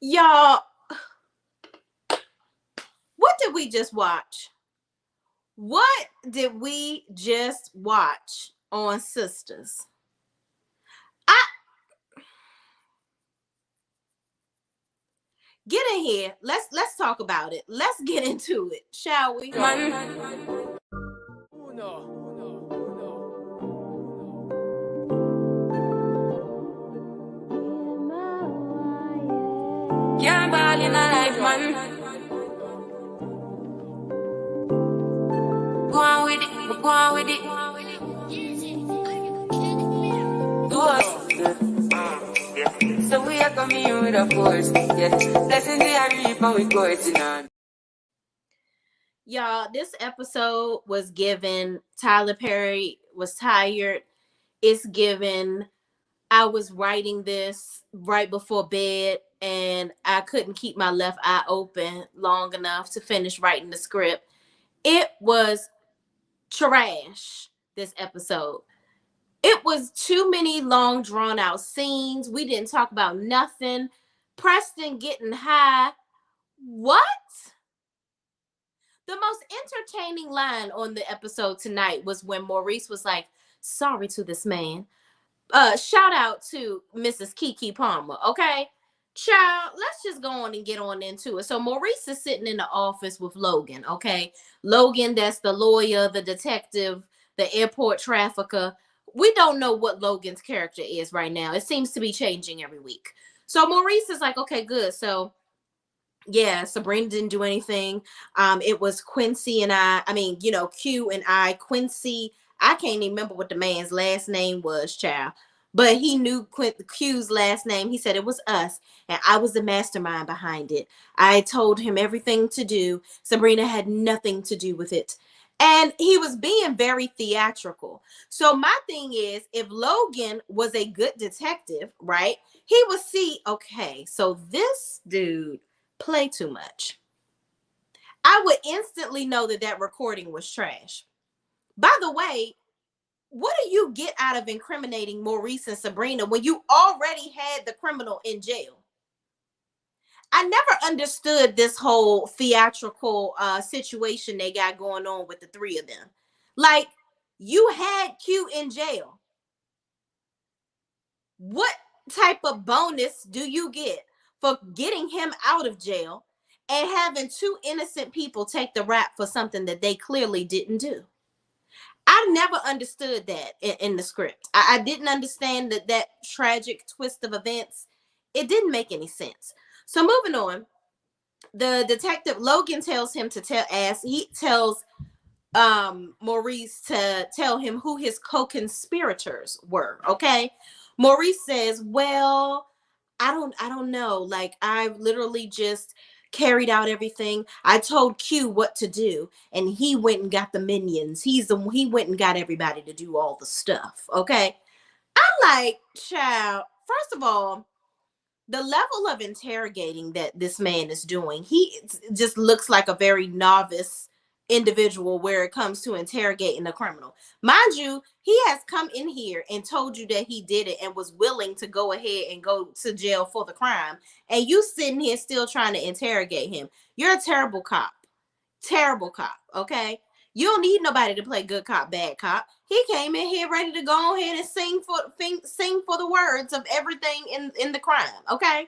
Y'all, what did we just watch? What did we just watch on Sisters? I get in here. Let's talk about it. Let's get into it, shall we? Can't ball in a life, man. Go on with it, go on with it. Do us. So we are coming with a force. Yes, blessings we are reaping, we coursing on. Y'all, this episode was given Tyler Perry was tired. It's given I was writing this right before bed and I couldn't keep my left eye open long enough to finish writing the script. It was trash, this episode. It was too many long, drawn out scenes. We didn't talk about nothing. Preston getting high. What? The most entertaining line on the episode tonight was when Maurice was like, sorry to this man. Shout out to Mrs. Kiki Palmer, okay? Child, let's just go on and get on into it. So Maurice is sitting in the office with Logan, okay? Logan, that's the lawyer, the detective, the airport trafficker. We don't know what Logan's character is right now. It seems to be changing every week. So Maurice is like, okay, good. So yeah, Sabrina didn't do anything. It was Quincy and Q and I. Quincy, I can't even remember what the man's last name was, child. But he knew Q's last name. He said it was us, and I was the mastermind behind it. I told him everything to do. Sabrina had nothing to do with it. And he was being very theatrical. So my thing is, if Logan was a good detective, right, he would see, okay, so this dude play too much. I would instantly know that that recording was trash. By the way, what do you get out of incriminating Maurice and Sabrina when you already had the criminal in jail? I never understood this whole theatrical situation they got going on with the three of them. Like, you had Q in jail. What type of bonus do you get for getting him out of jail and having two innocent people take the rap for something that they clearly didn't do? I never understood that in the script. I didn't understand that tragic twist of events. It didn't make any sense. So moving on, the detective Logan tells him to he tells Maurice to tell him who his co-conspirators were. Okay. Maurice says, well, I don't know. Like, I've literally just carried out everything. I told Q what to do, and he went and got the minions. He went and got everybody to do all the stuff. Okay. I'm like, child, first of all, the level of interrogating that this man is doing, he just looks like a very novice individual where it comes to interrogating a criminal. Mind you, he has come in here and told you that he did it and was willing to go ahead and go to jail for the crime. And you sitting here still trying to interrogate him. You're a terrible cop. Terrible cop, okay? You don't need nobody to play good cop, bad cop. He came in here ready to go ahead and sing for the words of everything in the crime, okay?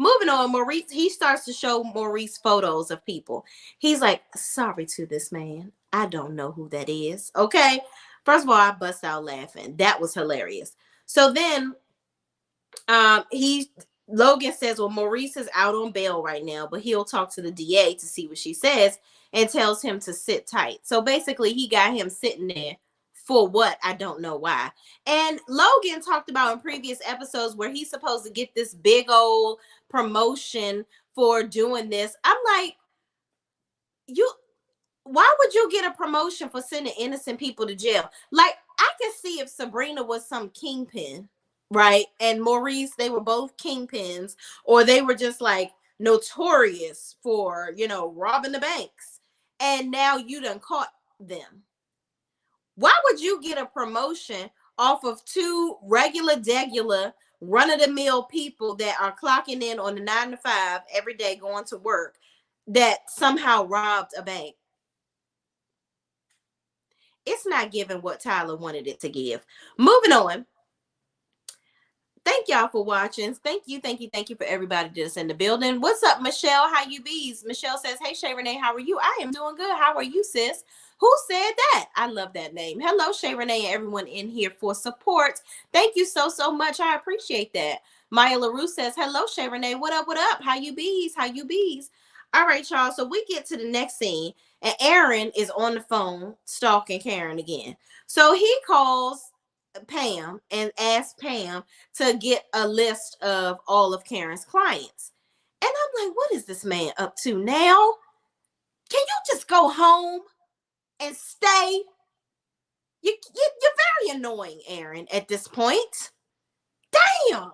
Moving on, Maurice, he starts to show Maurice photos of people. He's like, sorry to this man. I don't know who that is, okay? First of all, I bust out laughing. That was hilarious. So then he Logan says, well, Maurice is out on bail right now, but he'll talk to the DA to see what she says and tells him to sit tight. So basically, he got him sitting there for what? I don't know why. And Logan talked about in previous episodes where he's supposed to get this big old promotion for doing this. I'm like, why would you get a promotion for sending innocent people to jail? Like, I can see if Sabrina was some kingpin, right? And Maurice, they were both kingpins, or they were just like notorious for, robbing the banks. And now you done caught them. Why would you get a promotion off of two regular, run-of-the-mill people that are clocking in on the 9 to 5 every day going to work that somehow robbed a bank. It's not giving what Tyler wanted it to give. Moving on. Thank y'all for watching. Thank you for everybody that's in the building. What's up, Michelle? How you bees? Michelle says, hey, Shay Renee, how are you? I am doing good. How are you, sis? Who said that? I love that name. Hello, Shay Renee, and everyone in here for support. Thank you so much. I appreciate that. Maya LaRue says, hello, Shay Renee. What up, what up? How you bees? How you bees? All right, y'all. So we get to the next scene, and Aaron is on the phone stalking Karen again. So he calls Pam and asks Pam to get a list of all of Karen's clients. And I'm like, what is this man up to now? Can you just go home and stay? You're very annoying, Aaron, at this point. Damn.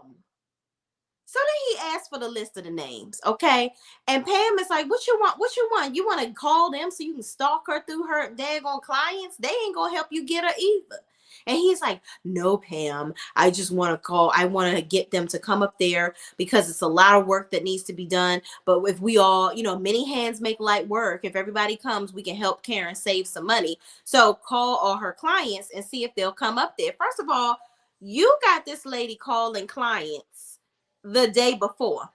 So then he asked for the list of the names, okay? And Pam is like, what you want? What you want? You want to call them so you can stalk her through her daggone clients? They ain't going to help you get her either. And he's like, no, Pam, I just want to call. I want to get them to come up there because it's a lot of work that needs to be done. But if we all, many hands make light work. If everybody comes, we can help Karen save some money. So call all her clients and see if they'll come up there. First of all, you got this lady calling clients the day before.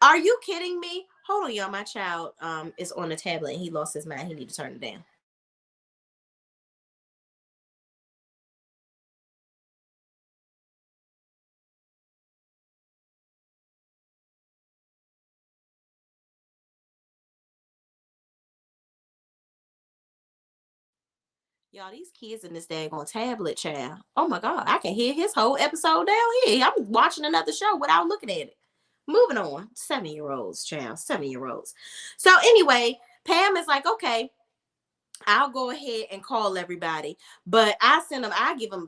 Are you kidding me? Hold on, y'all. My child is on the tablet and he lost his mind. He need to turn it down. Y'all, these kids in this daggone tablet, child. Oh my God, I can hear his whole episode down here. I'm watching another show without looking at it. Moving on. 7-year-olds, child. 7-year-olds. So anyway, Pam is like, okay, I'll go ahead and call everybody, but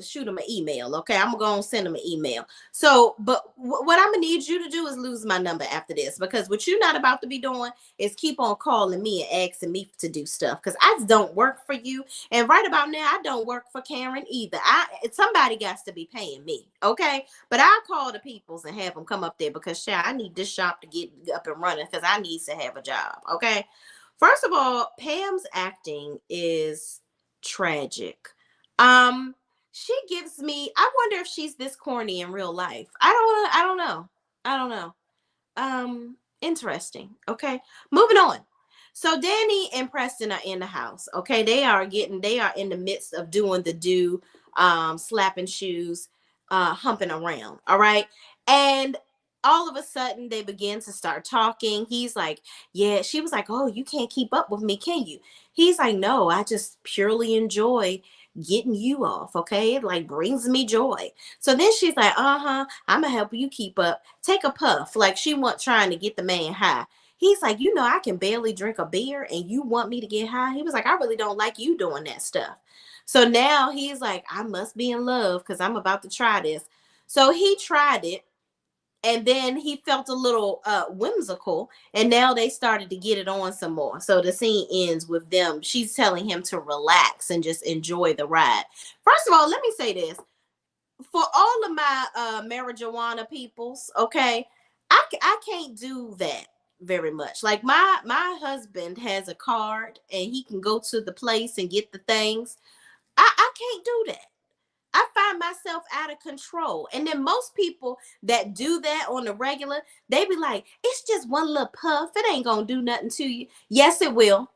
shoot them an email. Okay. I'm going to send them an email. So, but what I'm going to need you to do is lose my number after this, because what you're not about to be doing is keep on calling me and asking me to do stuff. Cause I don't work for you. And right about now, I don't work for Karen either. Somebody got to be paying me. Okay. But I'll call the peoples and have them come up there because I need this shop to get up and running because I need to have a job. Okay. First of all, Pam's acting is tragic. She gives me, I wonder if she's this corny in real life. I don't know. Interesting. Okay. Moving on. So Danny and Preston are in the house. Okay. They are in the midst of doing slapping shoes, humping around. All right. And all of a sudden they begin to start talking. He's like, yeah, she was like, oh, you can't keep up with me, can you? He's like, no, I just purely enjoy getting you off. Okay. It like brings me joy. So then she's like, I'm gonna help you keep up. Take a puff. Like she trying to get the man high. He's like, I can barely drink a beer and you want me to get high? He was like, I really don't like you doing that stuff. So now he's like, I must be in love because I'm about to try this. So he tried it. And then he felt a little whimsical, and now they started to get it on some more. So the scene ends with them. She's telling him to relax and just enjoy the ride. First of all, let me say this. For all of my marijuana peoples, okay, I can't do that very much. Like my husband has a card, and he can go to the place and get the things. I can't do that. I find myself out of control. And then most people that do that on the regular, they be like, it's just one little puff. It ain't going to do nothing to you. Yes, it will.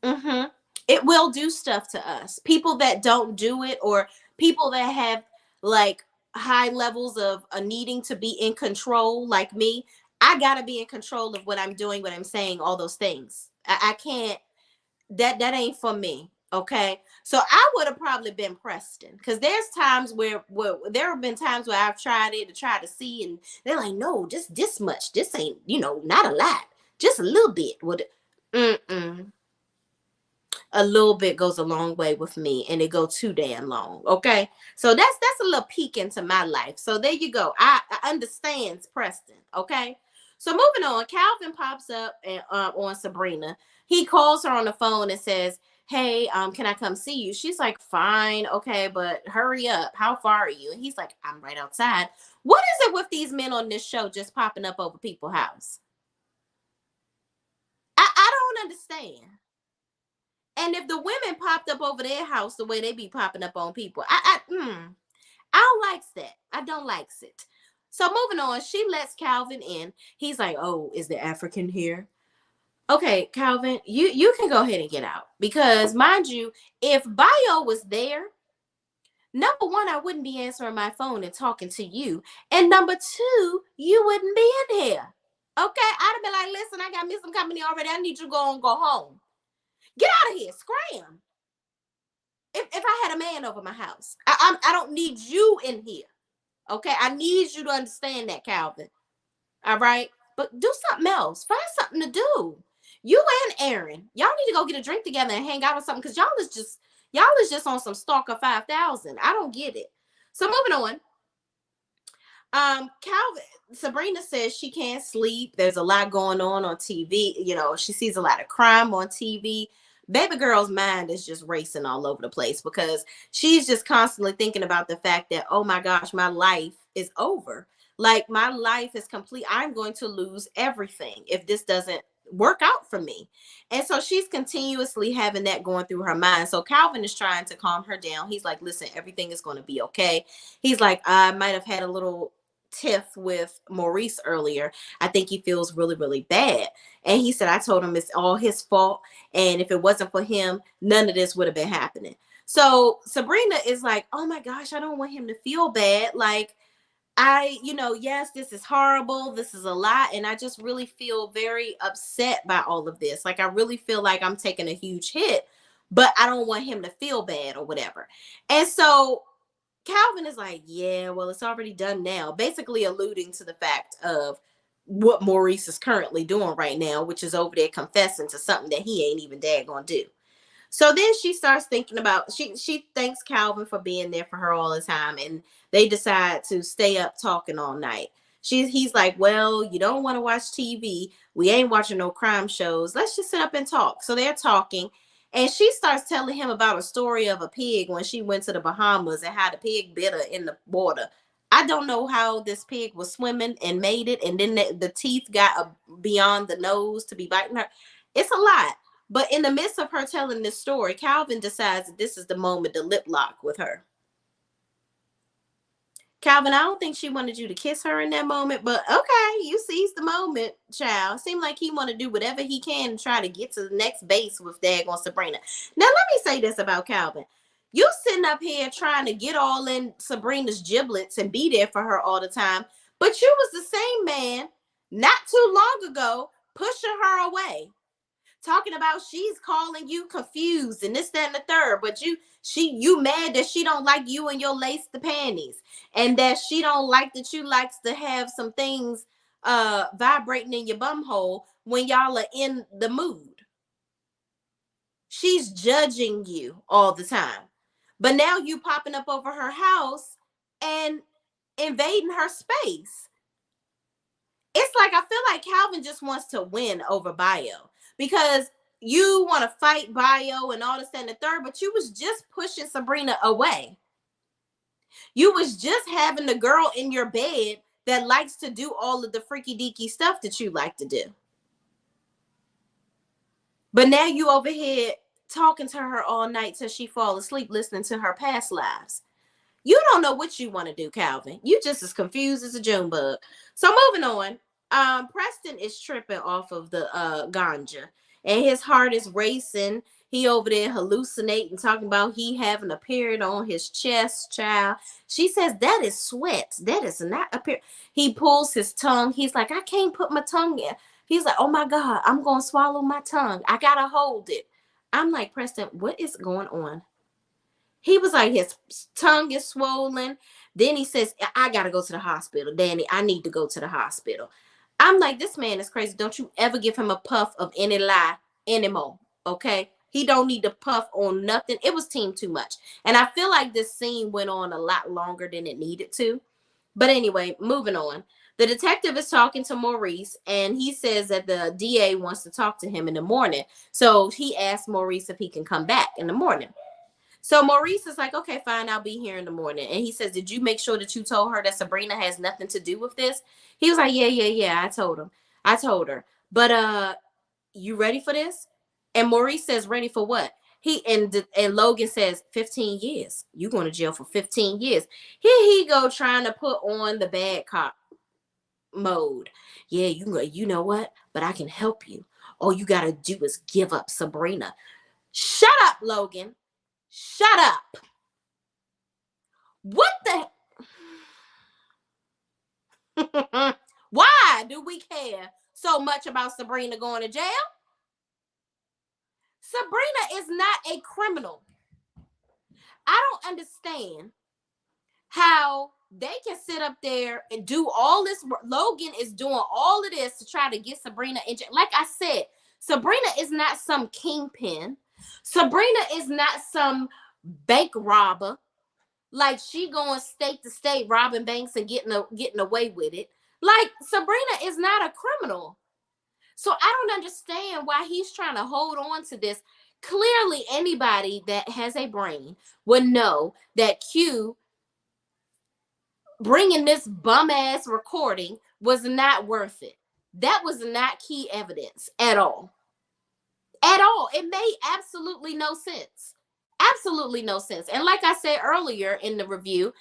It will do stuff to us. People that don't do it, or people that have like high levels of needing to be in control, like me, I got to be in control of what I'm doing, what I'm saying, all those things. I can't. That ain't for me. Okay. So I would have probably been Preston, because there's times where there have been times where I've tried it to try to see, and they're like, no, just this much. This ain't, not a lot. Just a little bit. A little bit goes a long way with me, and it go too damn long. Okay. So that's a little peek into my life. So there you go. I understands Preston. Okay. So moving on, Calvin pops up on Sabrina. He calls her on the phone and says, hey, can I come see you? She's like, fine, okay, but hurry up. How far are you? And he's like, I'm right outside. What is it with these men on this show just popping up over people's house? I don't understand. And if the women popped up over their house the way they be popping up on people, I don't likes that. I don't likes it. So moving on, she lets Calvin in. He's like, oh, is the African here? Okay, Calvin, you can go ahead and get out. Because mind you, if Bio was there, number one, I wouldn't be answering my phone and talking to you. And number two, you wouldn't be in here. Okay, I'd have been like, listen, I got me some company already. I need you to go home. Get out of here. Scram. If I had a man over my house, I don't need you in here. Okay, I need you to understand that, Calvin. All right, but do something else. Find something to do. You and Aaron, y'all need to go get a drink together and hang out or something, because y'all is just on some stalker 5,000. I don't get it. So moving on. Calvin, Sabrina says she can't sleep. There's a lot going on TV. You know, she sees a lot of crime on TV. Baby girl's mind is just racing all over the place because she's just constantly thinking about the fact that, oh my gosh, my life is over. Like my life is complete. I'm going to lose everything if this doesn't work out for me. And so she's continuously having that going through her mind. So Calvin is trying to calm her down. He's like, listen, everything is going to be okay. He's like, I might have had a little tiff with Maurice earlier. I think he feels really, really bad. And he said, I told him it's all his fault. And if it wasn't for him, none of this would have been happening. So Sabrina is like, oh my gosh, I don't want him to feel bad. Like, yes, this is horrible. This is a lot. And I just really feel very upset by all of this. Like, I really feel like I'm taking a huge hit, but I don't want him to feel bad or whatever. And so Calvin is like, yeah, well, it's already done now, basically alluding to the fact of what Maurice is currently doing right now, which is over there confessing to something that he ain't even dad gonna do. So then she starts thinking about, she thanks Calvin for being there for her all the time, and they decide to stay up talking all night. He's like, well, you don't want to watch TV. We ain't watching no crime shows. Let's just sit up and talk. So they're talking, and she starts telling him about a story of a pig when she went to the Bahamas and how the pig bit her in the water. I don't know how this pig was swimming and made it, and then the teeth got beyond the nose to be biting her. It's a lot. But in the midst of her telling this story, Calvin decides that this is the moment to lip lock with her. Calvin, I don't think she wanted you to kiss her in that moment, but okay, you seized the moment, child. Seemed like he want to do whatever he can to try to get to the next base with daggone Sabrina. Now, let me say this about Calvin. You sitting up here trying to get all in Sabrina's giblets and be there for her all the time, but you was the same man not too long ago pushing her away, talking about she's calling you confused and this, that, and the third, but you mad that she don't like you and your lace the panties, and that she don't like that you likes to have some things vibrating in your bum hole when y'all are in the mood. She's judging you all the time. But now you popping up over her house and invading her space. It's like, I feel like Calvin just wants to win over Bio, because you want to fight Bio and all this and the third, but you was just pushing Sabrina away. You was just having the girl in your bed that likes to do all of the freaky deaky stuff that you like to do. But now you over here talking to her all night till she fall asleep, listening to her past lives. You don't know what you want to do, Calvin. You just as confused as a June bug. So moving on, Preston is tripping off of the ganja, and his heart is racing. He over there hallucinating, talking about he having a period on his chest, child. She says that is sweat. That is not a period. He pulls his tongue. He's like, I can't put my tongue in. He's like, oh my God, I'm going to swallow my tongue. I got to hold it. I'm like, Preston, what is going on? He was like, his tongue is swollen. Then he says, I got to go to the hospital. Danny, I need to go to the hospital. I'm like, this man is crazy. Don't you ever give him a puff of any lie anymore, okay? He don't need to puff on nothing. It was team too much. And I feel like this scene went on a lot longer than it needed to. But anyway, moving on. The detective is talking to Maurice, and he says that the DA wants to talk to him in the morning. So he asks Maurice if he can come back in the morning. So Maurice is like, okay, fine, I'll be here in the morning. And he says, did you make sure that you told her that Sabrina has nothing to do with this? He was like, yeah, I told him. I told her. But you ready for this? And Maurice says, ready for what? And Logan says, 15 years. You going to jail for 15 years. Here he go trying to put on the bad cop mode. Yeah, you know what? But I can help you. All you gotta do is give up Sabrina. Shut up, Logan. Shut up. What the Why do we care so much about Sabrina going to jail? Sabrina is not a criminal. I don't understand how they can sit up there and do all this. Logan is doing all of this to try to get Sabrina in jail. Like I said, Sabrina is not some kingpin. Sabrina is not some bank robber. Like she going state to state robbing banks and getting away with it. Like Sabrina is not a criminal. So I don't understand why he's trying to hold on to this. Clearly, anybody that has a brain would know that Q bringing this bum ass recording was not worth it. That was not key evidence at all. At all. It made absolutely no sense. Absolutely no sense. And like I said earlier in the review,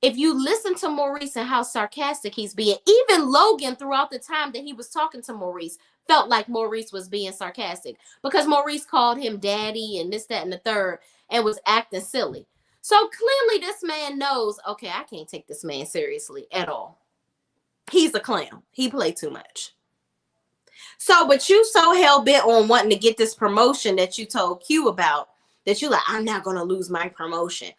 if you listen to Maurice and how sarcastic he's being, even Logan throughout the time that he was talking to Maurice felt like Maurice was being sarcastic because Maurice called him daddy and this, that, and the third and was acting silly. So clearly this man knows, okay, I can't take this man seriously at all. He's a clown. He played too much. So, but you so hell-bent on wanting to get this promotion that you told Q about that you like, I'm not going to lose my promotion.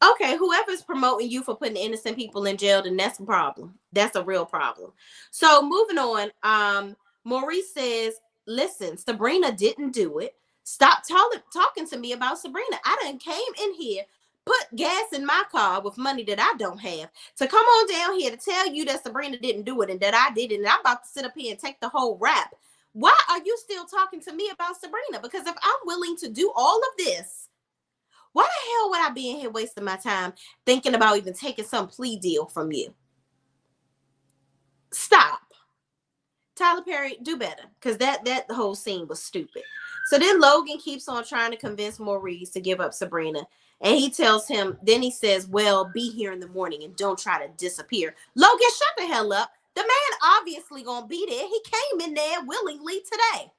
Okay, whoever's promoting you for putting innocent people in jail, then that's a problem. That's a real problem. So moving on, Maurice says, listen, Sabrina didn't do it. Stop talking to me about Sabrina. I done came in here, put gas in my car with money that I don't have to come on down here to tell you that Sabrina didn't do it and that I did it. And I'm about to sit up here and take the whole rap. Why are you still talking to me about Sabrina? Because if I'm willing to do all of this, why the hell would I be in here wasting my time thinking about even taking some plea deal from you? Stop. Tyler Perry, do better. Because that whole scene was stupid. So then Logan keeps on trying to convince Maurice to give up Sabrina. And he tells him, then he says, well, be here in the morning and don't try to disappear. Logan, shut the hell up. The man obviously gonna be there. He came in there willingly today.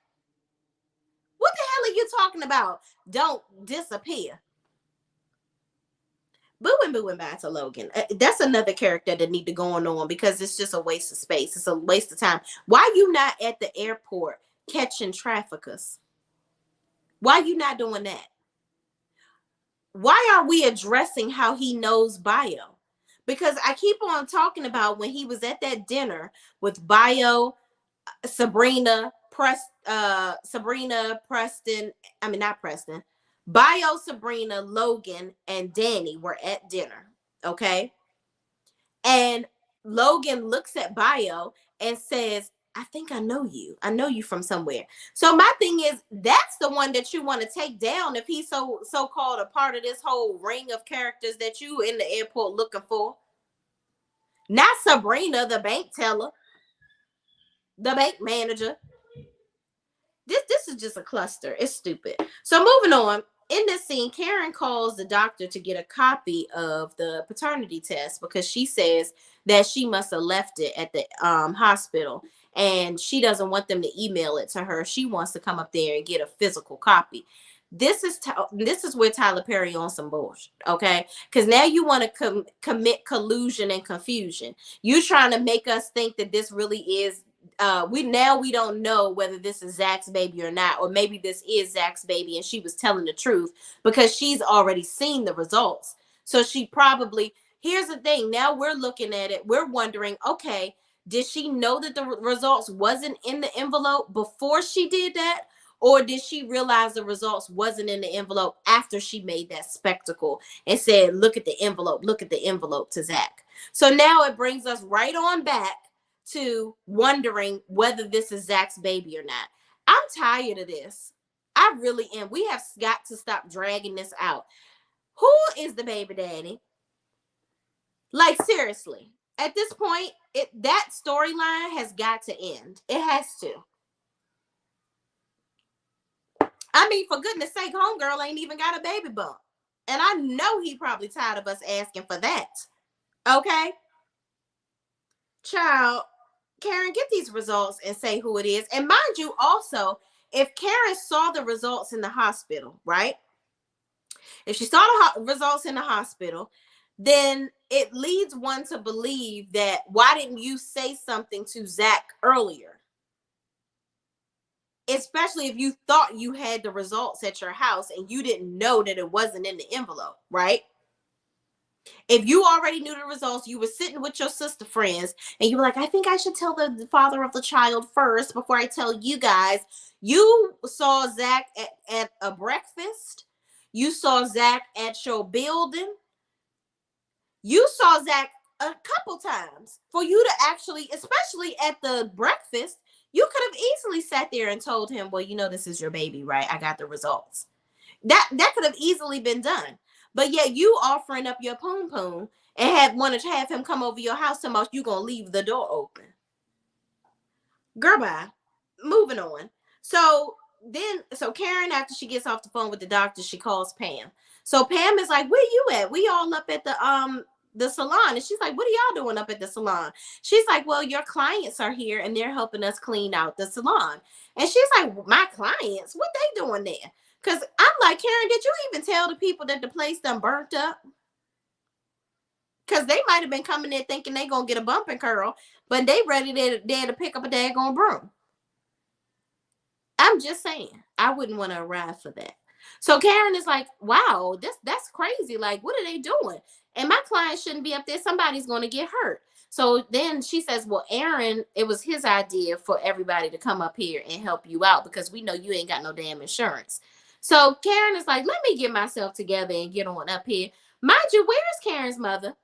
What the hell are you talking about? Don't disappear. Booing back to Logan. That's another character that need to go on because it's just a waste of space. It's a waste of time. Why you not at the airport catching traffickers? Why you not doing that? Why are we addressing how he knows Bio? Because I keep on talking about when he was at that dinner with Bio, Sabrina, Preston. I mean, not Preston. Bio, Sabrina, Logan, and Danny were at dinner. Okay. And Logan looks at Bio and says, I think I know you. I know you from somewhere. So my thing is, that's the one that you want to take down if he's so-called a part of this whole ring of characters that you in the airport looking for. Not Sabrina, the bank teller, the bank manager. This is just a cluster. It's stupid. So moving on. In this scene, Karen calls the doctor to get a copy of the paternity test because she says that she must have left it at the hospital and she doesn't want them to email it to her. She wants to come up there and get a physical copy. This is where Tyler Perry on some bullshit, okay? Because now you want to commit collusion and confusion. You trying to make us think that this really is. We don't know whether this is Zach's baby or not, or maybe this is Zach's baby and she was telling the truth because she's already seen the results. So she probably, here's the thing, now we're looking at it, we're wondering, okay, did she know that the results wasn't in the envelope before she did that? Or did she realize the results wasn't in the envelope after she made that spectacle and said, look at the envelope to Zach? So now it brings us right on back to wondering whether this is Zach's baby or not. I'm tired of this. I really am. We have got to stop dragging this out. Who is the baby daddy? Like, seriously. At this point, that storyline has got to end. It has to. I mean, for goodness sake, homegirl ain't even got a baby bump. And I know he probably tired of us asking for that. Okay? Child, Karen, get these results and say who it is. And mind you, also, if Karen saw the results in the hospital, right? If she saw the results in the hospital, then it leads one to believe that why didn't you say something to Zach earlier? Especially if you thought you had the results at your house and you didn't know that it wasn't in the envelope, right? If you already knew the results, you were sitting with your sister friends and you were like, I think I should tell the father of the child first before I tell you guys. You saw Zach at a breakfast. You saw Zach at your building. You saw Zach a couple times. For you to actually, especially at the breakfast, you could have easily sat there and told him, well, you know, this is your baby, right? I got the results. That could have easily been done. But yet you offering up your poom poom and wanted to have him come over your house so much you gonna leave the door open. Girl, bye. Moving on. So Karen, after she gets off the phone with the doctor, she calls Pam. So Pam is like, where you at? We all up at the salon. And she's like, what are y'all doing up at the salon? She's like, well, your clients are here and they're helping us clean out the salon. And she's like, my clients? What they doing there? Because I'm like, Karen, did you even tell the people that the place done burnt up? Because they might have been coming there thinking they going to get a bump and curl, but they ready there to pick up a daggone broom. I'm just saying, I wouldn't want to arrive for that. So Karen is like, wow, that's crazy. Like, what are they doing? And my client shouldn't be up there. Somebody's going to get hurt. So then she says, well, Aaron, it was his idea for everybody to come up here and help you out because we know you ain't got no damn insurance. So Karen is like, let me get myself together and get on up here. Mind you, where's Karen's mother?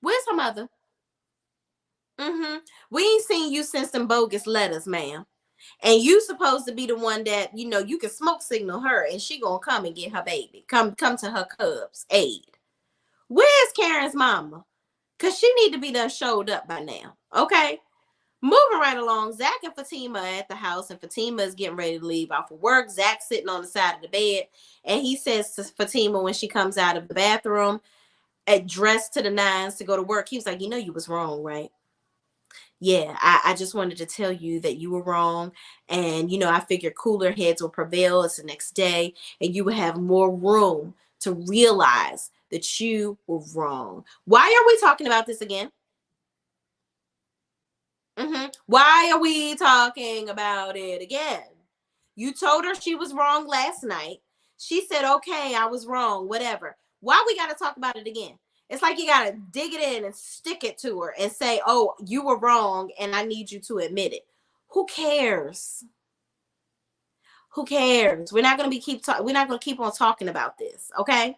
Where's her mother? We ain't seen you send some bogus letters, ma'am. And you supposed to be the one that, you know, you can smoke signal her and she gonna come and get her baby. Come to her cubs aid. Where's Karen's mama? Because she need to be done showed up by now. Okay? Moving right along, Zach and Fatima are at the house, and Fatima is getting ready to leave out for work. Zach's sitting on the side of the bed, and he says to Fatima when she comes out of the bathroom, dressed to the nines to go to work, he was like, you know you was wrong, right? Yeah, I just wanted to tell you that you were wrong. And, you know, I figured cooler heads will prevail. It's the next day, and you will have more room to realize that you were wrong. Why are we talking about this again? Why are we talking about it again? You told her she was wrong last night. She said, okay, I was wrong, whatever. Why we got to talk about it again? It's like you got to dig it in and stick it to her and say, oh, you were wrong and I need you to admit it. Who cares? Who cares? We're not going to we're not going to keep on talking about this, okay?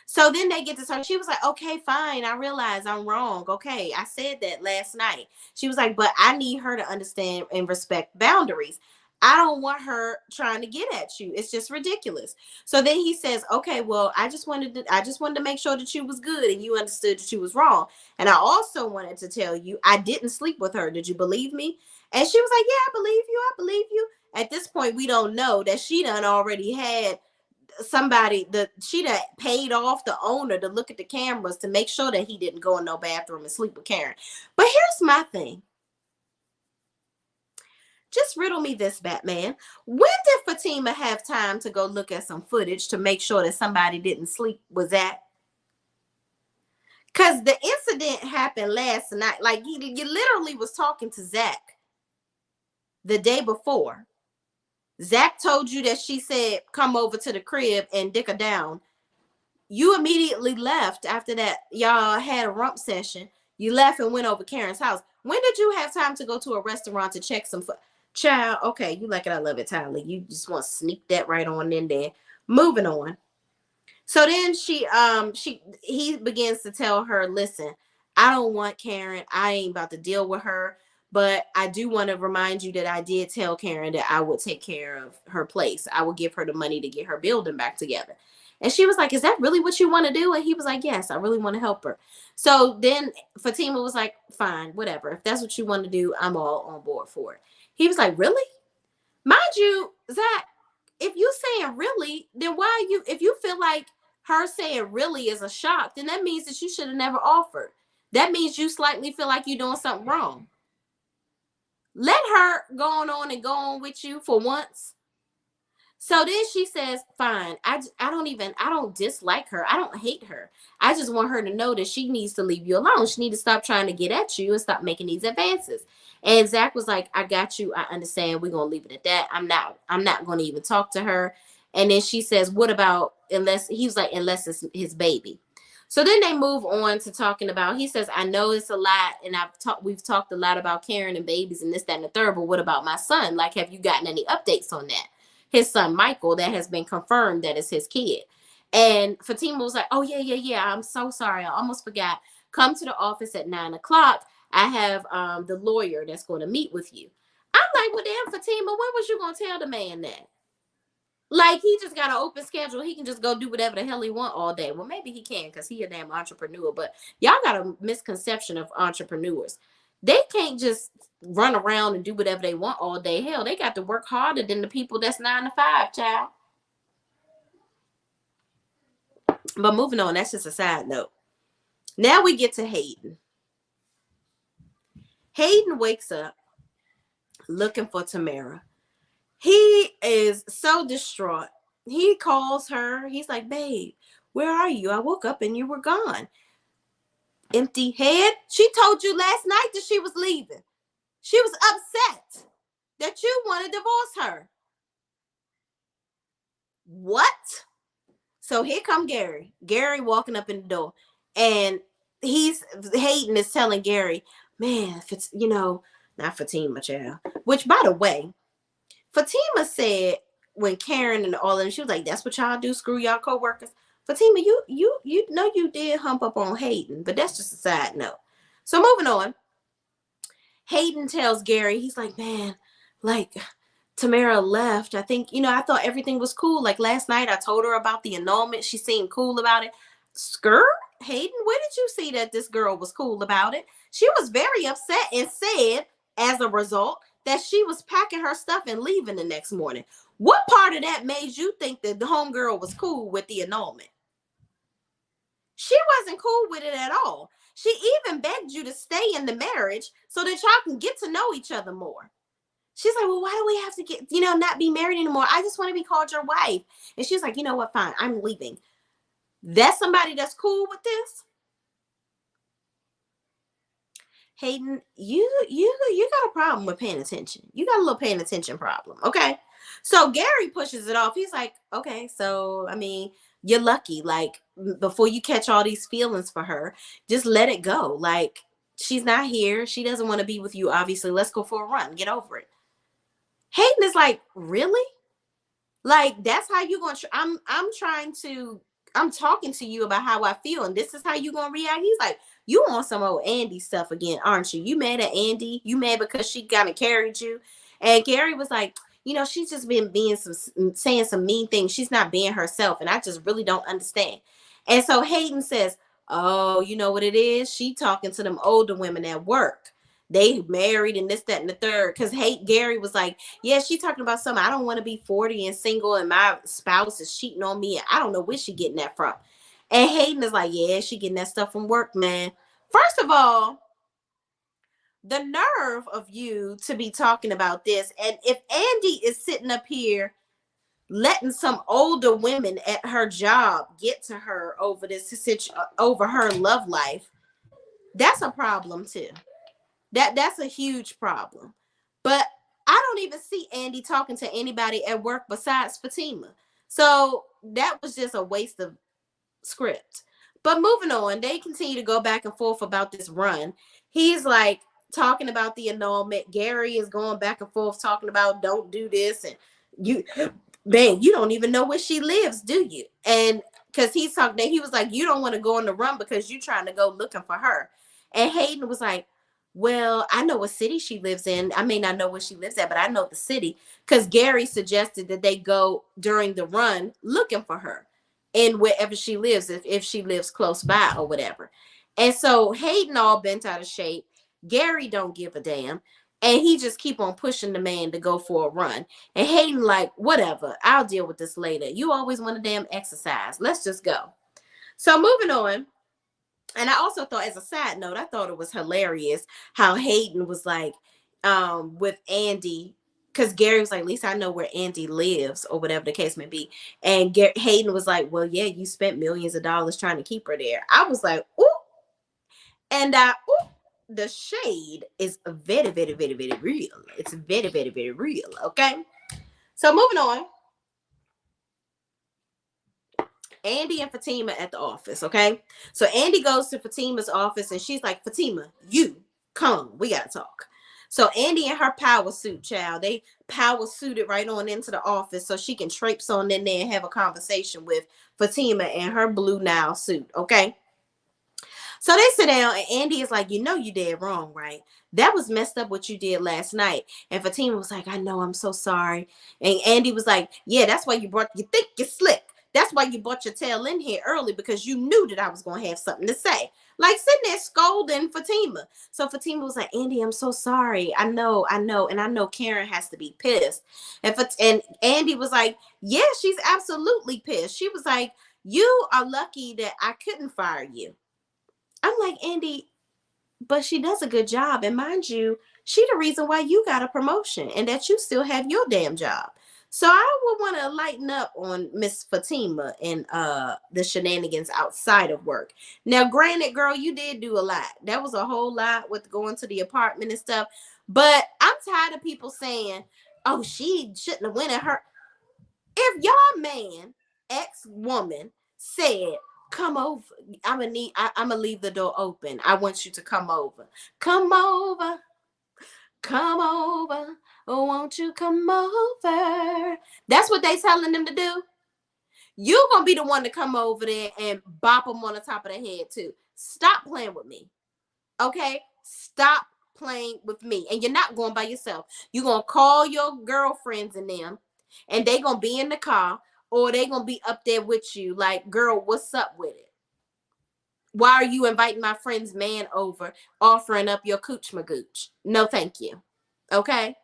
So then they get to talk. She was like, okay, fine. I realize I'm wrong. Okay, I said that last night. She was like, but I need her to understand and respect boundaries. I don't want her trying to get at you. It's just ridiculous. So then he says, okay, well, I just wanted to make sure that you was good and you understood that you was wrong. And I also wanted to tell you I didn't sleep with her. Did you believe me? And she was like, yeah, I believe you. I believe you. At this point, we don't know that she done already had somebody that she done paid off the owner to look at the cameras to make sure that he didn't go in no bathroom and sleep with Karen. But here's my thing. Just riddle me this, Batman. When did Fatima have time to go look at some footage to make sure that somebody didn't sleep with Zach? Because the incident happened last night. Like, you literally was talking to Zach the day before. Zach told you that she said, come over to the crib and dick her down. You immediately left after that. Y'all had a rump session. You left and went over Karen's house. When did you have time to go to a restaurant to check some food? Child, okay, you like it. I love it, Tyler. You just want to sneak that right on in there. Moving on. So then he begins to tell her, listen, I don't want Karen. I ain't about to deal with her. But I do want to remind you that I did tell Karen that I would take care of her place. I would give her the money to get her building back together. And she was like, is that really what you want to do? And he was like, yes, I really want to help her. So then Fatima was like, fine, whatever. If that's what you want to do, I'm all on board for it. He was like, really? Mind you, Zach, if you saying really, then why you, if you feel like her saying really is a shock, then that means that you should have never offered. That means you slightly feel like you're doing something wrong. Let her go on and go on with you for once. So then she says, fine. I don't dislike her. I don't hate her. I just want her to know that she needs to leave you alone. She needs to stop trying to get at you and stop making these advances. And Zach was like, I got you. I understand. We're going to leave it at that. I'm not going to even talk to her. And then she says, what about, unless, he was like, unless it's his baby. So then they move on to talking about, he says, I know it's a lot, and we've talked a lot about Karen and babies and this, that, and the third, but what about my son? Like, have you gotten any updates on that? His son, Michael, that has been confirmed that it's his kid. And Fatima was like, oh, yeah. I'm so sorry. I almost forgot. Come to the office at 9:00. I have the lawyer that's going to meet with you. I'm like, well, damn, Fatima, when was you going to tell the man that? Like, he just got an open schedule. He can just go do whatever the hell he want all day. Well, maybe he can because he a damn entrepreneur. But y'all got a misconception of entrepreneurs. They can't just run around and do whatever they want all day. Hell, they got to work harder than the people that's 9 to 5, child. But moving on, that's just a side note. Now we get to Hayden. Hayden wakes up looking for Tamara. He is so distraught. He calls her. He's like, babe, where are you? I woke up and you were gone. Empty head. She told you last night that she was leaving. She was upset that you want to divorce her. What? So here come Gary. Gary walking up in the door. And Hayden is telling Gary, man, if it's, not Fatima, child. Which, by the way, Fatima said when Karen and all of them, she was like, that's what y'all do, screw y'all co-workers. Fatima, you know you did hump up on Hayden, but that's just a side note. So moving on, Hayden tells Gary, he's like, man, like, Tamara left. I think, I thought everything was cool. Like last night I told her about the annulment. She seemed cool about it. Skirt? Hayden, where did you see that this girl was cool about it? She was very upset and said, as a result, that she was packing her stuff and leaving the next morning. What part of that made you think that the homegirl was cool with the annulment? She wasn't cool with it at all. She even begged you to stay in the marriage so that y'all can get to know each other more. She's like, well, why do we have to get, not be married anymore? I just want to be called your wife. And she's like, you know what? Fine. I'm leaving. That's somebody that's cool with this. Hayden, you got a problem with paying attention. You got a little paying attention problem. Okay. So Gary pushes it off. He's like, okay, so, you're lucky. Like, before you catch all these feelings for her, just let it go. Like, she's not here. She doesn't want to be with you, obviously. Let's go for a run. Get over it. Hayden is like, really? Like, that's how you gonna I'm talking to you about how I feel, and this is how you gonna react? He's like, you on some old Andy stuff again, aren't you? You mad at Andy? You mad because she kind of carried you? And Gary was like, she's just been saying some mean things. She's not being herself, and I just really don't understand. And so Hayden says, oh, you know what it is? She talking to them older women at work. They married and this, that, and the third. Because Gary was like, yeah, she talking about something. I don't want to be 40 and single and my spouse is cheating on me. I don't know where she getting that from. And Hayden is like, yeah, she getting that stuff from work, man. First of all, the nerve of you to be talking about this. And if Andy is sitting up here letting some older women at her job get to her over over her love life, that's a problem too. That's a huge problem. But I don't even see Andy talking to anybody at work besides Fatima. So that was just a waste of script. But moving on, they continue to go back and forth about this run. He's like talking about the annulment. Gary is going back and forth talking about don't do this. And you don't even know where she lives, do you? And because he was like, you don't want to go on the run because you're trying to go looking for her. And Hayden was like, well, I know what city she lives in. I may not know where she lives at, but I know the city. Because Gary suggested that they go during the run looking for her in wherever she lives, if she lives close by or whatever. And so Hayden all bent out of shape. Gary don't give a damn. And he just keep on pushing the man to go for a run. And Hayden like, whatever, I'll deal with this later. You always want a damn exercise. Let's just go. So moving on. And I also thought, as a side note, I thought it was hilarious how Hayden was like, with Andy, because Gary was like, at least I know where Andy lives, or whatever the case may be. And Hayden was like, well, yeah, you spent millions of dollars trying to keep her there. I was like, ooh. And ooh, the shade is very, very, very, very real. It's very, very, very real. Okay. So moving on. Andy and Fatima at the office, okay? So Andy goes to Fatima's office and she's like, Fatima, you come, we gotta talk. So Andy and her power suit, child, they power suited right on into the office so she can traipse on in there and have a conversation with Fatima in her blue Nile suit, okay? So they sit down and Andy is like, you know you did wrong, right? That was messed up what you did last night. And Fatima was like, I know, I'm so sorry. And Andy was like, yeah, that's why you think you're slick. That's why you brought your tail in here early, because you knew that I was going to have something to say. Like sitting there scolding Fatima. So Fatima was like, Andy, I'm so sorry. I know. And I know Karen has to be pissed. And Andy was like, yeah, she's absolutely pissed. She was like, you are lucky that I couldn't fire you. I'm like, Andy, but she does a good job. And mind you, she the reason why you got a promotion and that you still have your damn job. So I would want to lighten up on Miss Fatima and the shenanigans outside of work. Now, granted, girl, you did do a lot. That was a whole lot with going to the apartment and stuff. But I'm tired of people saying, oh, she shouldn't have went at her. If y'all man, ex-woman, said, come over, I'm gonna leave the door open. I want you to come over. Come over. Come over. Oh, won't you come over? That's what they telling them to do. You gonna be the one to come over there and bop them on the top of the head too. Stop playing with me. Okay? Stop playing with me. And you're not going by yourself. You're gonna call your girlfriends and them, and they gonna be in the car, or they gonna be up there with you like, girl, what's up with it? Why are you inviting my friend's man over, offering up your cooch magooch? No, thank you. Okay.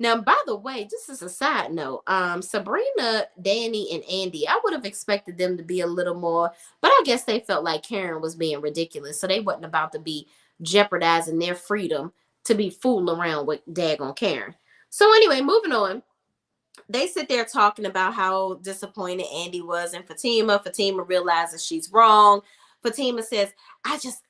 Now, by the way, just as a side note, Sabrina, Danny, and Andy, I would have expected them to be a little more, but I guess they felt like Karen was being ridiculous, so they wasn't about to be jeopardizing their freedom to be fooling around with daggone Karen. So anyway, moving on. They sit there talking about how disappointed Andy was in Fatima. Fatima realizes she's wrong. Fatima says,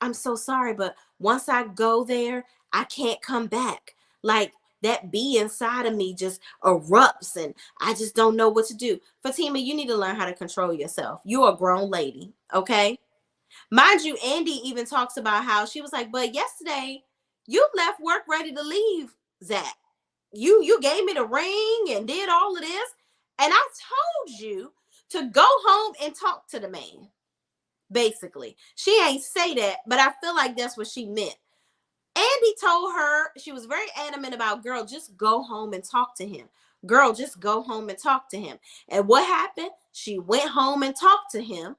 I'm so sorry, but once I go there, I can't come back. Like that bee inside of me just erupts and I just don't know what to do. Fatima, you need to learn how to control yourself. You're a grown lady, okay? Mind you, Andy even talks about how she was like, but yesterday you left work ready to leave, Zach. You gave me the ring and did all of this, and I told you to go home and talk to the man. Basically, she ain't say that, but I feel like that's what she meant. Andy told her, she was very adamant about, girl, just go home and talk to him. Girl, just go home and talk to him. And what happened? She went home and talked to him,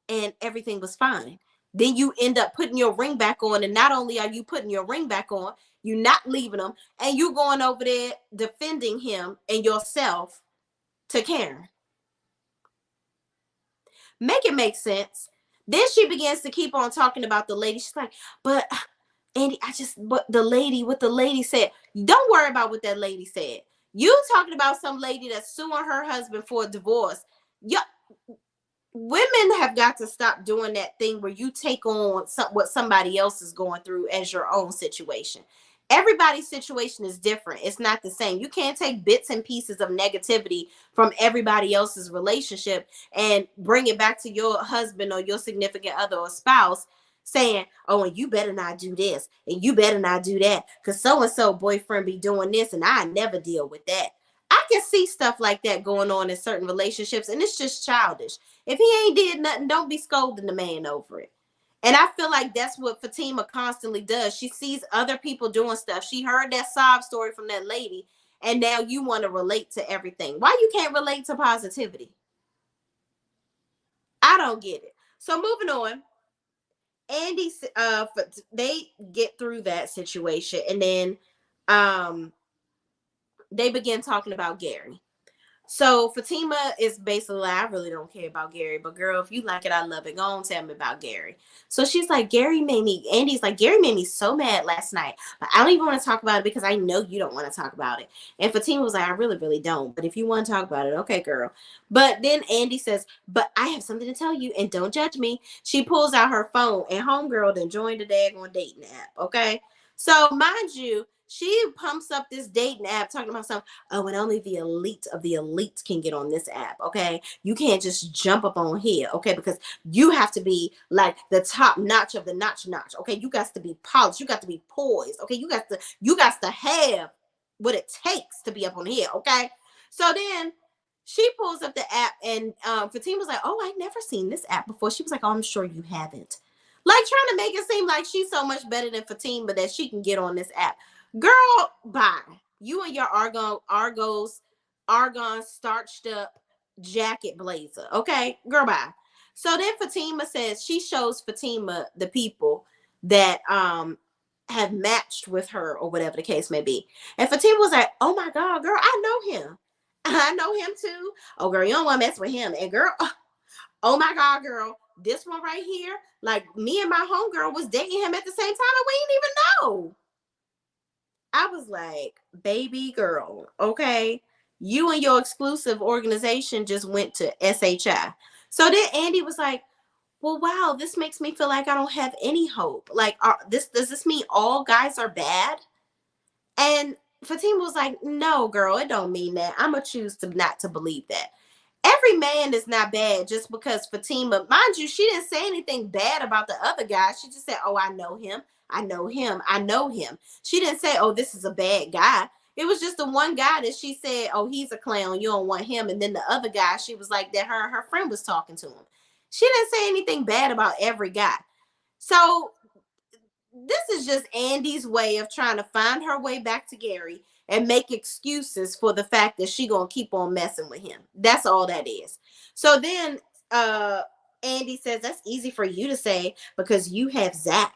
and everything was fine. Then you end up putting your ring back on, and not only are you putting your ring back on, you're not leaving him, and you going over there defending him and yourself to Karen. Make it make sense. Then she begins to keep on talking about the lady. She's like, but Andy, what the lady said. Don't worry about what that lady said. You talking about some lady that's suing her husband for a divorce. Yeah. Women have got to stop doing that thing where you take on what somebody else is going through as your own situation. Everybody's situation is different. It's not the same. You can't take bits and pieces of negativity from everybody else's relationship and bring it back to your husband or your significant other or spouse saying, oh, and you better not do this and you better not do that because so-and-so boyfriend be doing this and I never deal with that. I can see stuff like that going on in certain relationships, and it's just childish. If he ain't did nothing, don't be scolding the man over it. And I feel like that's what Fatima constantly does. She sees other people doing stuff. She heard that sob story from that lady, and now you want to relate to everything. Why you can't relate to positivity? I don't get it. So moving on, Andy, they get through that situation, and then um, they begin talking about Gary. So Fatima is basically like, I really don't care about Gary, but girl, if you like it, I love it. Go on, tell me about Gary. So she's like, Andy's like, Gary made me so mad last night, but I don't even want to talk about it because I know you don't want to talk about it. And Fatima was like, I really, really don't. But if you want to talk about it, okay, girl. But then Andy says, but I have something to tell you and don't judge me. She pulls out her phone and homegirl then joined the daggone dating app. Okay. So mind you, she pumps up this dating app talking about something. Oh, and only the elite of the elites can get on this app. Okay. You can't just jump up on here. Okay. Because you have to be like the top notch of the notch. Okay. You got to be polished. You got to be poised. Okay. You got to have what it takes to be up on here. Okay. So then she pulls up the app and Fatima was like, oh, I never seen this app before. She was like, oh, I'm sure you haven't. Like trying to make it seem like she's so much better than Fatima that she can get on this app. Girl, bye. You and your argon starched up jacket blazer. Okay, girl, bye. So then Fatima says she shows Fatima the people that have matched with her or whatever the case may be. And Fatima was like, oh my God, girl, I know him. I know him too. Oh, girl, you don't want to mess with him. And girl, oh my God, girl, this one right here, like me and my homegirl was dating him at the same time and we didn't even know. I was like, baby girl, okay, you and your exclusive organization just went to SHI. So then Andy was like, well, wow, this makes me feel like I don't have any hope. Like, does this mean all guys are bad? And Fatima was like, no, girl, it don't mean that. I'm going to choose to not to believe that. Every man is not bad just because Fatima, mind you, she didn't say anything bad about the other guy. She just said, oh, I know him. I know him. I know him. She didn't say, oh, this is a bad guy. It was just the one guy that she said, oh, he's a clown. You don't want him. And then the other guy, she was like that her friend was talking to him. She didn't say anything bad about every guy. So this is just Andy's way of trying to find her way back to Gary and make excuses for the fact that she gonna keep on messing with him. That's all that is. So then Andy says, that's easy for you to say because you have Zach.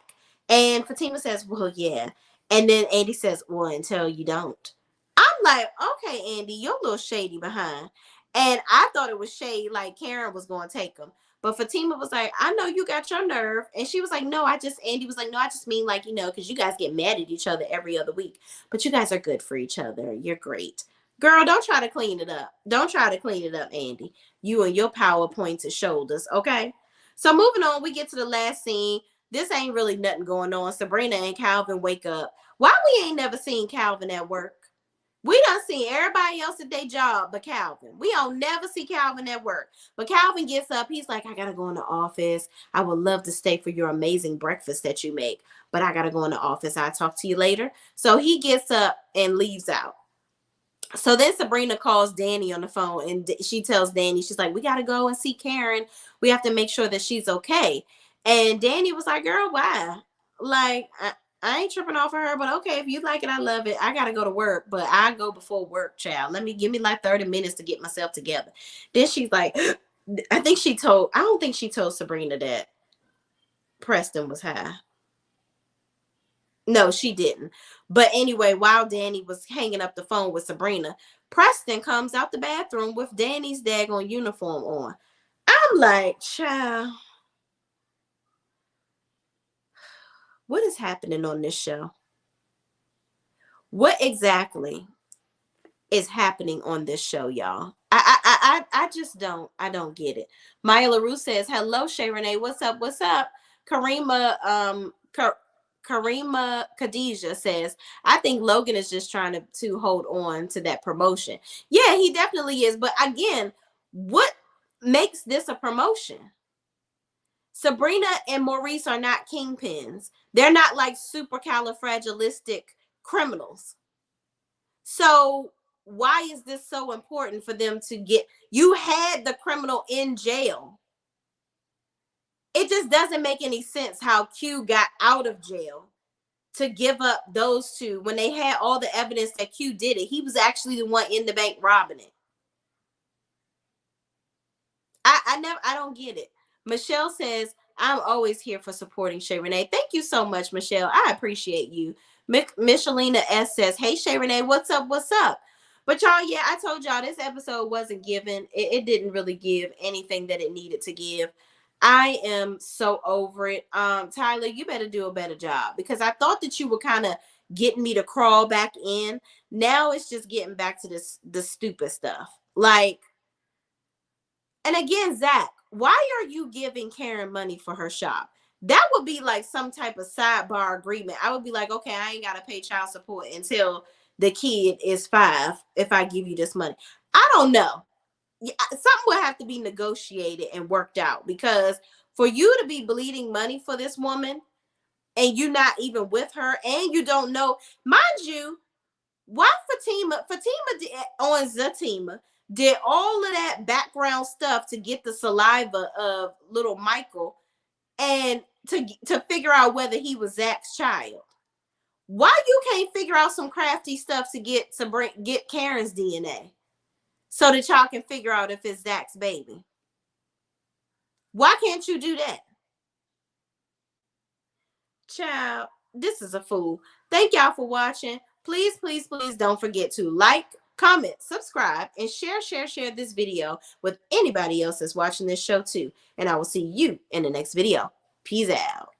And Fatima says, well, yeah. And then Andy says, well, until you don't. I'm like, okay, Andy, you're a little shady behind. And I thought it was shade like Karen was going to take him. But Fatima was like, I know you got your nerve. And she was like, no, Andy was like, no, I just mean like, because you guys get mad at each other every other week. But you guys are good for each other. You're great. Girl, don't try to clean it up. Don't try to clean it up, Andy. You and your power pointed shoulders, okay? So moving on, we get to the last scene. This ain't really nothing going on. Sabrina and Calvin wake up. Why we ain't never seen Calvin at work? We done seen everybody else at their job but Calvin. We don't never see Calvin at work. But Calvin gets up. He's like, I got to go in the office. I would love to stay for your amazing breakfast that you make. But I got to go in the office. I'll talk to you later. So he gets up and leaves out. So then Sabrina calls Danny on the phone and she tells Danny, she's like, we got to go and see Karen. We have to make sure that she's okay. And Danny was like, girl, why? Like, I ain't tripping off of her, but okay, if you like it, I love it. I got to go to work, but I go before work, child. Give me like 30 minutes to get myself together. Then she's like, I don't think she told Sabrina that Preston was high. No, she didn't. But anyway, while Danny was hanging up the phone with Sabrina, Preston comes out the bathroom with Danny's daggone uniform on. I'm like, child, what is happening on this show? What exactly is happening on this show, y'all? I just don't get it. Maya LaRue says, hello, Shay Renee. What's up? What's up? Karima Khadijah says, I think Logan is just trying to hold on to that promotion. Yeah, he definitely is. But again, what makes this a promotion? Sabrina and Maurice are not kingpins. They're not like supercalifragilistic criminals. So why is this so important for them to get? You had the criminal in jail. it just doesn't make any sense how Q got out of jail to give up those two when they had all the evidence that Q did it. He was actually the one in the bank robbing it. I don't get it. Michelle says, I'm always here for supporting Shay Renee. Thank you so much, Michelle. I appreciate you. Michelina S says, hey, Shay Renee, what's up? What's up? But y'all, yeah, I told y'all this episode wasn't given. It didn't really give anything that it needed to give. I am so over it. Tyler, you better do a better job, because I thought that you were kind of getting me to crawl back in. Now it's just getting back to the stupid stuff. Like, and again, Zach, why are you giving Karen money for her shop? That would be like some type of sidebar agreement. I would be like, okay, I ain't got to pay child support until the kid is 5 if I give you this money. I don't know. Something will have to be negotiated and worked out, because for you to be bleeding money for this woman and you're not even with her and you don't know, mind you, why Fatima did, on Zatima did all of that background stuff to get the saliva of little Michael and to figure out whether he was Zach's child. Why you can't figure out some crafty stuff to get Karen's DNA so that y'all can figure out if it's Zach's baby? Why can't you do that? Child, this is a fool. Thank y'all for watching. Please, please, please don't forget to like, comment, subscribe, and share this video with anybody else that's watching this show too. And I will see you in the next video. Peace out.